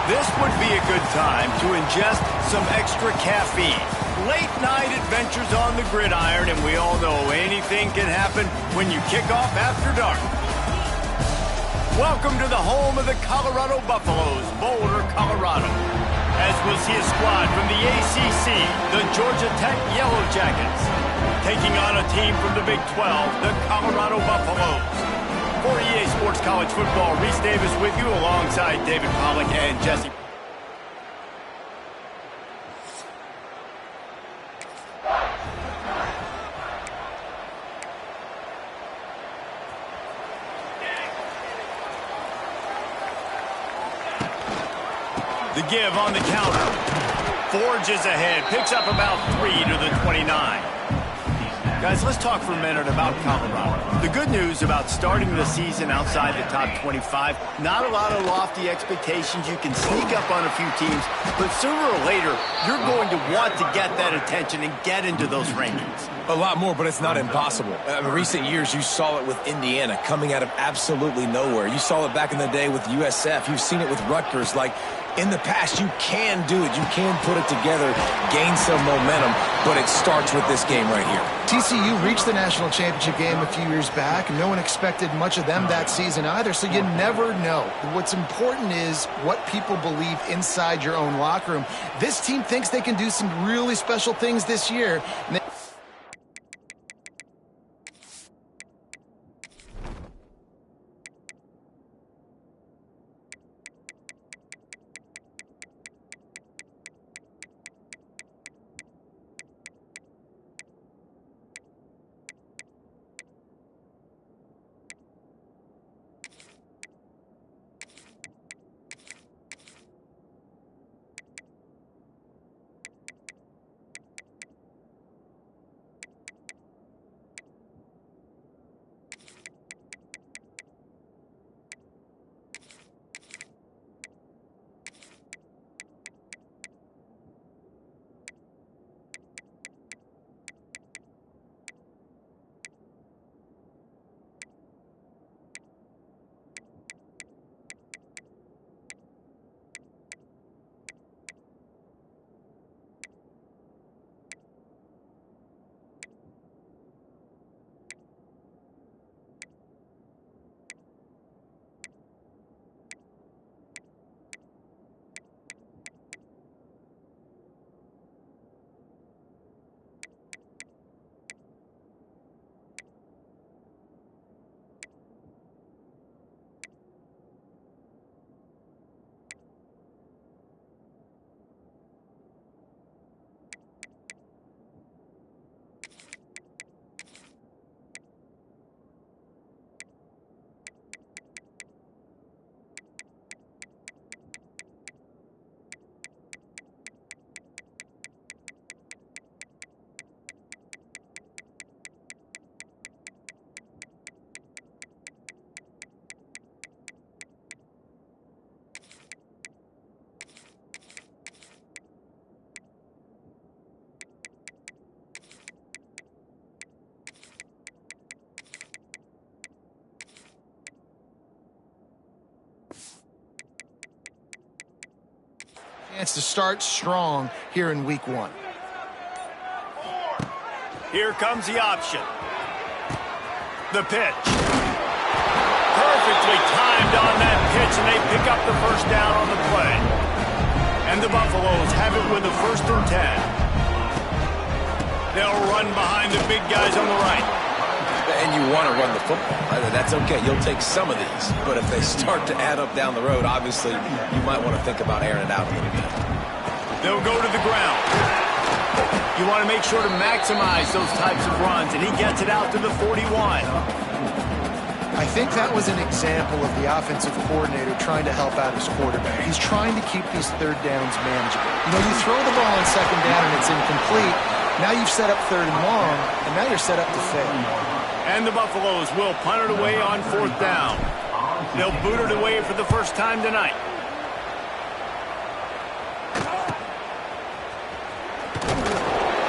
This would be a good time to ingest some extra caffeine. Late night adventures on the gridiron, and we all know anything can happen when you kick off after dark. Welcome to the home of the Colorado Buffaloes, Boulder, Colorado. As we'll see a squad from the ACC, the Georgia Tech Yellow Jackets, taking on a team from the Big 12, the Colorado Buffaloes. For EA Sports College Football, Reese Davis with you alongside David Pollack and Jesse. The give on the counter. Forges ahead, picks up about 3 to the 29. Guys, let's talk for a minute about Colorado. The good news about starting the season outside the top 25, not a lot of lofty expectations. You can sneak up on a few teams, but sooner or later, you're going to want to get that attention and get into those rankings. A lot more, but it's not impossible. In recent years, you saw it with Indiana coming out of absolutely nowhere. You saw it back in the day with USF. You've seen it with Rutgers. Like, in the past, you can do it. You can put it together, gain some momentum, but it starts with this game right here. TCU reached the national championship game a few years back, and no one expected much of them that season either, so you never know. What's important is what people believe inside your own locker room. This team thinks they can do some really special things this year. Chance to start strong here in week 1. Here comes the option. The pitch. Perfectly timed on that pitch, and they pick up the first down on the play. And the Buffaloes have it with a 1st and 10. They'll run behind the big guys on the right. And you want to run the football. That's okay. You'll take some of these. But if they start to add up down the road, obviously, you might want to think about airing it out a little bit. They'll go to the ground. You want to make sure to maximize those types of runs, and he gets it out to the 41. I think that was an example of the offensive coordinator trying to help out his quarterback. He's trying to keep these 3rd downs manageable. You know, you throw the ball on 2nd down and it's incomplete. Now you've set up 3rd and long, and now you're set up to fail. And the Buffaloes will punt it away on 4th down. They'll boot it away for the first time tonight.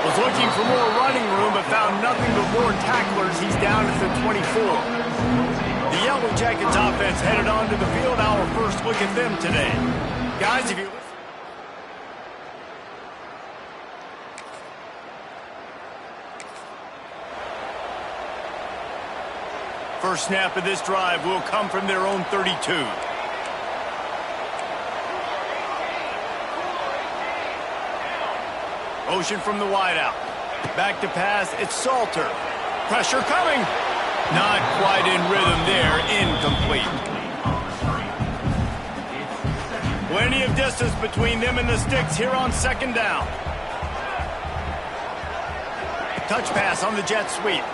Was looking for more running room, but found nothing but more tacklers. He's down at the 24. The Yellow Jackets offense headed onto the field. Our first look at them today. Guys, if you... First snap of this drive will come from their own 32. Motion from the wideout. Back to pass, it's Salter. Pressure coming. Not quite in rhythm there, incomplete. Plenty of distance between them and the sticks here on second down. Touch pass on the jet sweep.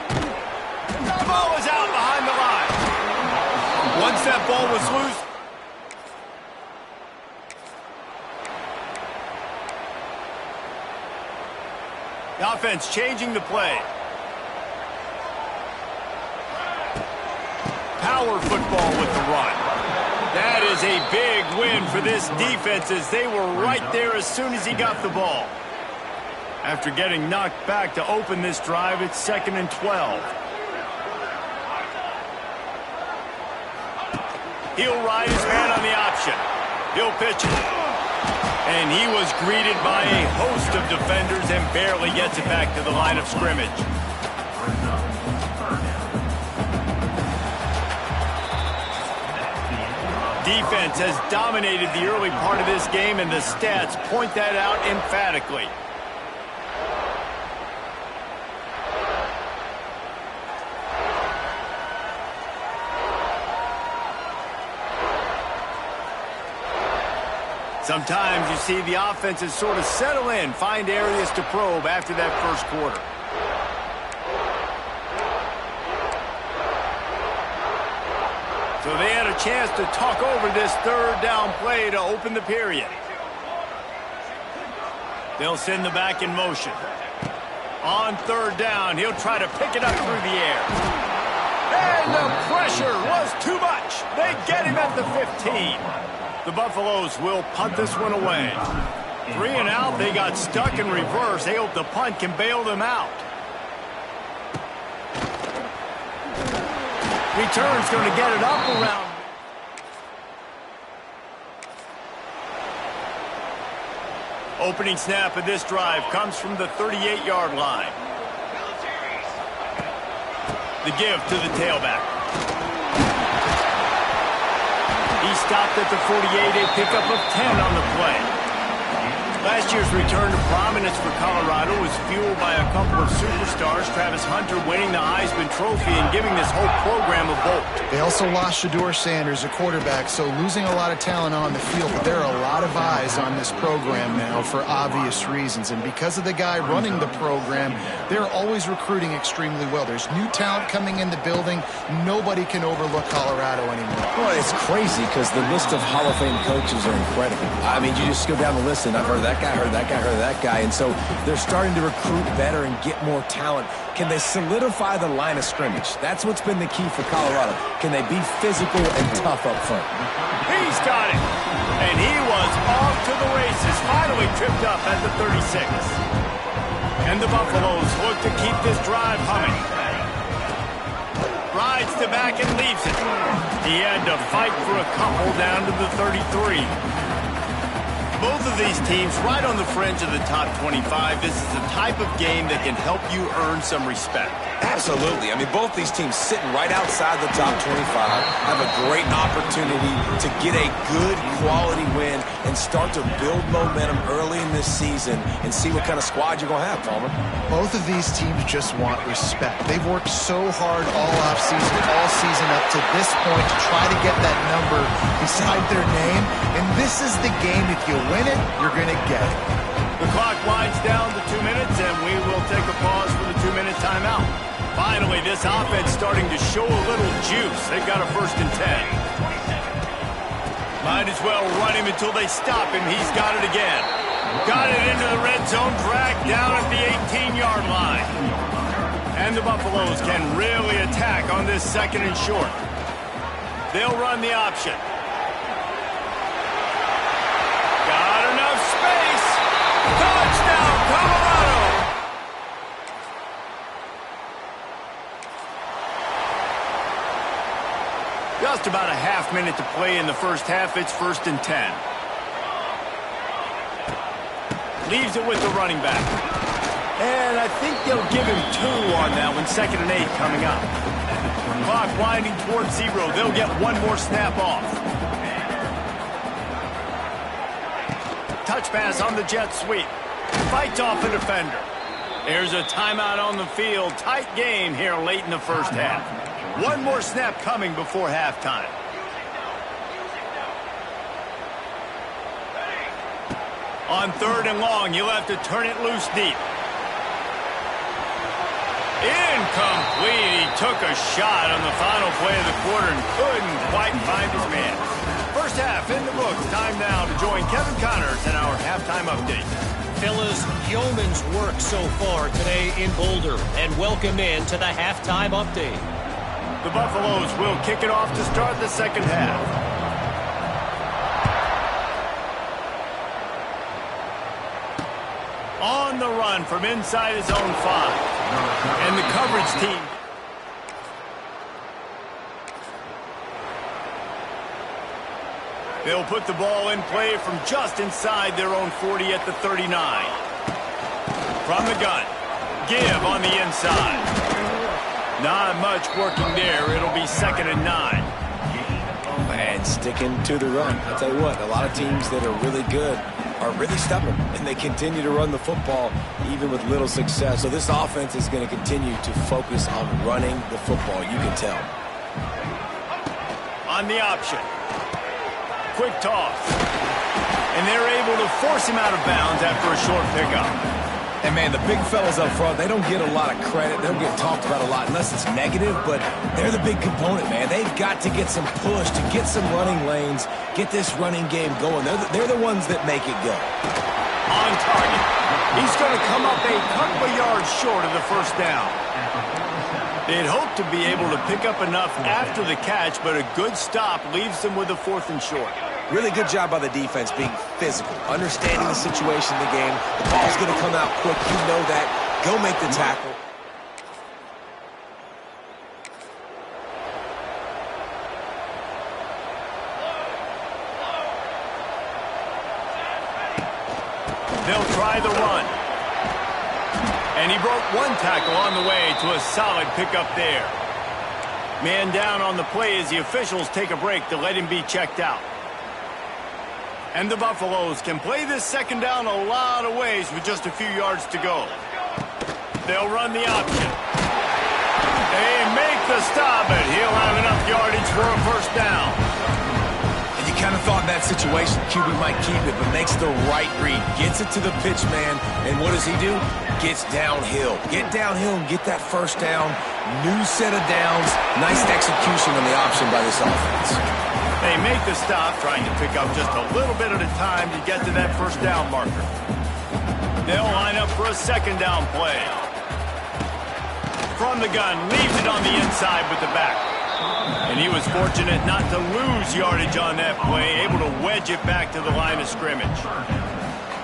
The ball was out behind the line. Once that ball was loose. The offense changing the play. Power football with the run. That is a big win for this defense as they were right there as soon as he got the ball. After getting knocked back to open this drive, it's 2nd and 12. He'll ride his man on the option. He'll pitch it. And he was greeted by a host of defenders and barely gets it back to the line of scrimmage. Defense has dominated the early part of this game, and the stats point that out emphatically. Sometimes you see the offenses sort of settle in, find areas to probe after that first quarter. So they had a chance to talk over this third down play to open the period. They'll send the back in motion. On third down, he'll try to pick it up through the air. And the pressure was too much. They get him at the 15. The Buffaloes will punt this one away. 3 and out, they got stuck in reverse. They hope the punt can bail them out. Return's going to get it up around. Opening snap of this drive comes from the 38-yard line. The give to the tailback. He stopped at the 48, a pickup of 10 on the play. Last year's return to prominence for Colorado was fueled by a couple of superstars, Travis Hunter winning the Heisman Trophy and giving this whole program a vote. They also lost Shedeur Sanders, a quarterback, so losing a lot of talent on the field. But there are a lot of eyes on this program now for obvious reasons. And because of the guy running the program, they're always recruiting extremely well. There's new talent coming in the building. Nobody can overlook Colorado anymore. Well, it's crazy because the list of Hall of Fame coaches are incredible. I mean, you just go down the list and I've heard that guy, heard that guy, heard that guy. And so they're starting to recruit better and get more talent. Can they solidify the line of scrimmage? That's what's been the key for Colorado. Can they be physical and tough up front? He's got it. And he was off to the races, finally tripped up at the 36. And the Buffaloes look to keep this drive humming. Rides to back and leaves it. He had to fight for a couple down to the 33. Both of these teams right on the fringe of the top 25. This is the type of game that can help you earn some respect. Absolutely. I mean, both these teams sitting right outside the top 25 have a great opportunity to get a good quality win and start to build momentum early in this season and see what kind of squad you're going to have, Palmer. Both of these teams just want respect. They've worked so hard all offseason, all season up to this point to try to get that number beside their name. And this is the game. If you win it, you're going to get it. The clock winds down to 2 minutes, and we will take a pause for the 2-minute timeout. Finally, this offense starting to show a little juice. They've got a 1st and 10. Might as well run him until they stop him. He's got it again. Got it into the red zone, dragged down at the 18-yard line. And the Buffaloes can really attack on this 2nd and short. They'll run the option. Got enough space. Touchdown, Colorado! Just about a half minute to play in the first half. It's 1st and 10. Leaves it with the running back. And I think they'll give him 2 on that one. 2nd and 8 coming up. Clock winding towards 0. They'll get 1 more snap off. Touch pass on the jet sweep. Fights off the defender. There's a timeout on the field. Tight game here late in the first half. 1 more snap coming before halftime. On 3rd and long, you'll have to turn it loose deep. Incomplete. He took a shot on the final play of the quarter and couldn't quite find his man. First half in the books. Time now to join Kevin Connors in our halftime update. Fellas, yeoman's work so far today in Boulder, and welcome in to the halftime update. The Buffaloes will kick it off to start the second half. On the run from inside his own 5. And the coverage team. They'll put the ball in play from just inside their own 40 at the 39. From the gun. Give on the inside. Not much working there. It'll be 2nd and 9. And sticking to the run. I'll tell you what, a lot of teams that are really good are really stubborn, and they continue to run the football even with little success. So this offense is going to continue to focus on running the football, you can tell. On the option. Quick toss. And they're able to force him out of bounds after a short pickup. And, man, the big fellas up front, they don't get a lot of credit. They don't get talked about a lot unless it's negative, but they're the big component, man. They've got to get some push, to get some running lanes, get this running game going. They're the ones that make it go. On target. He's going to come up a couple of yards short of the first down. They'd hope to be able to pick up enough after the catch, but a good stop leaves them with a 4th and short. Really good job by the defense being physical, understanding the situation in the game. The ball's going to come out quick. You know that. Go make the tackle. They'll try the run. And he broke 1 tackle on the way to a solid pickup there. Man down on the play as the officials take a break to let him be checked out. And the Buffaloes can play this second down a lot of ways with just a few yards to go. They'll run the option. They make the stop, but he'll have enough yardage for a first down. And you kind of thought in that situation QB might keep it, but makes the right read. Gets it to the pitch man, and what does he do? Gets downhill. Get downhill and get that first down. New set of downs. Nice execution on the option by this offense. They make the stop, trying to pick up just a little bit at a time to get to that first down marker. They'll line up for a second down play. From the gun, leaves it on the inside with the back. And he was fortunate not to lose yardage on that play, able to wedge it back to the line of scrimmage.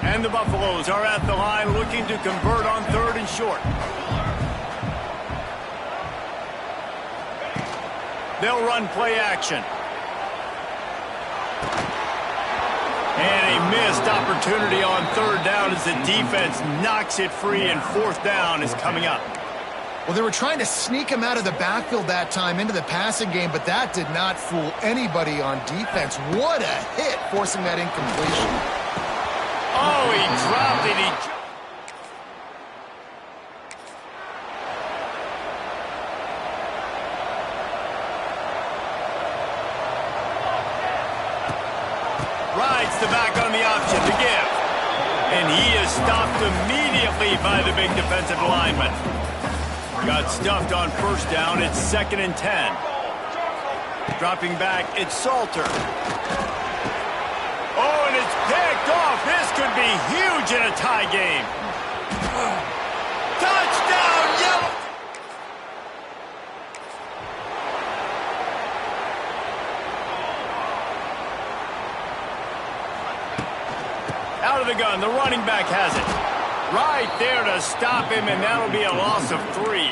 And the Buffaloes are at the line looking to convert on 3rd and short. They'll run play action. And a missed opportunity on 3rd down as the defense knocks it free, and 4th down is coming up. Well, they were trying to sneak him out of the backfield that time into the passing game, but that did not fool anybody on defense. What a hit, forcing that incompletion. Oh, he dropped it. Rides the back on the option to give. And he is stopped immediately by the big defensive lineman. Got stuffed on first down. It's 2nd and 10. Dropping back, it's Salter. Oh, and it's picked off. This could be huge in a tie game. Touchdown, Yellow. Out of the gun, the running back has it. Right there to stop him, and that'll be a loss of 3.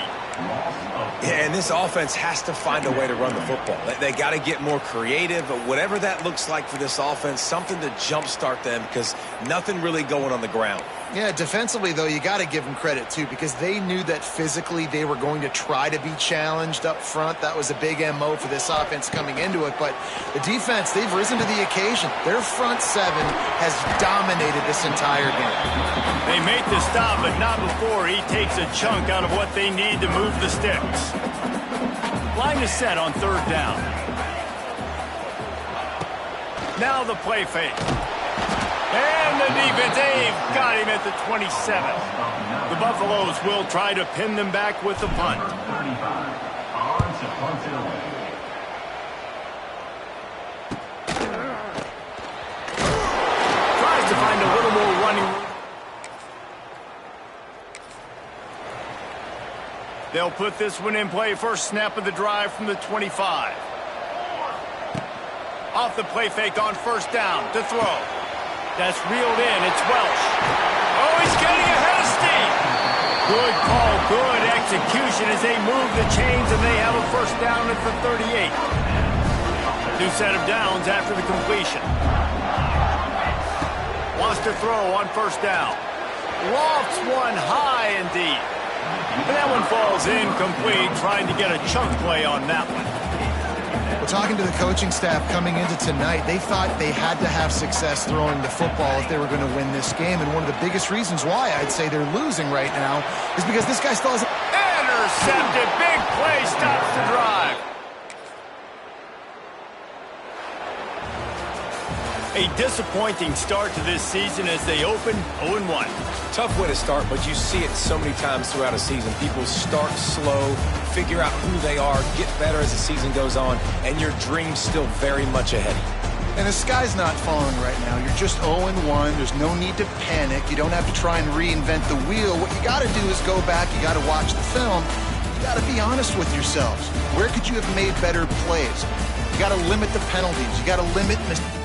Yeah, and this offense has to find a way to run the football. They got to get more creative, but whatever that looks like for this offense, something to jumpstart them, because nothing really going on the ground. Yeah, defensively, though, you got to give them credit, too, because they knew that physically they were going to try to be challenged up front. That was a big MO for this offense coming into it. But the defense, they've risen to the occasion. Their front seven has dominated this entire game. They make the stop, but not before he takes a chunk out of what they need to move the sticks. Line is set on third down. Now the play fake. And the defense, they've got him at the 27. The Buffaloes will try to pin them back with the punt. Tries to find a little more running room. They'll put this one in play. First snap of the drive from the 25. Off the play fake on first down to throw. That's reeled in. It's Welsh. Oh, he's getting ahead of steam. Good call, good execution as they move the chains, and they have a first down at the 38. New set of downs after the completion. Wants to throw on first down. Lofts one high and deep. And that one falls incomplete, trying to get a chunk play on that one. Talking to the coaching staff coming into tonight, they thought they had to have success throwing the football if they were going to win this game. And one of the biggest reasons why I'd say they're losing right now is because this guy still has... Intercepted. Big play stops the drive. A disappointing start to this season as they open 0-1. Tough way to start, but you see it so many times throughout a season. People start slow, figure out who they are, get better as the season goes on, and your dream's still very much ahead of you. And the sky's not falling right now. You're just 0-1. There's no need to panic. You don't have to try and reinvent the wheel. What you got to do is go back. You got to watch the film. You got to be honest with yourselves. Where could you have made better plays? You got to limit the penalties. You got to limit mistakes.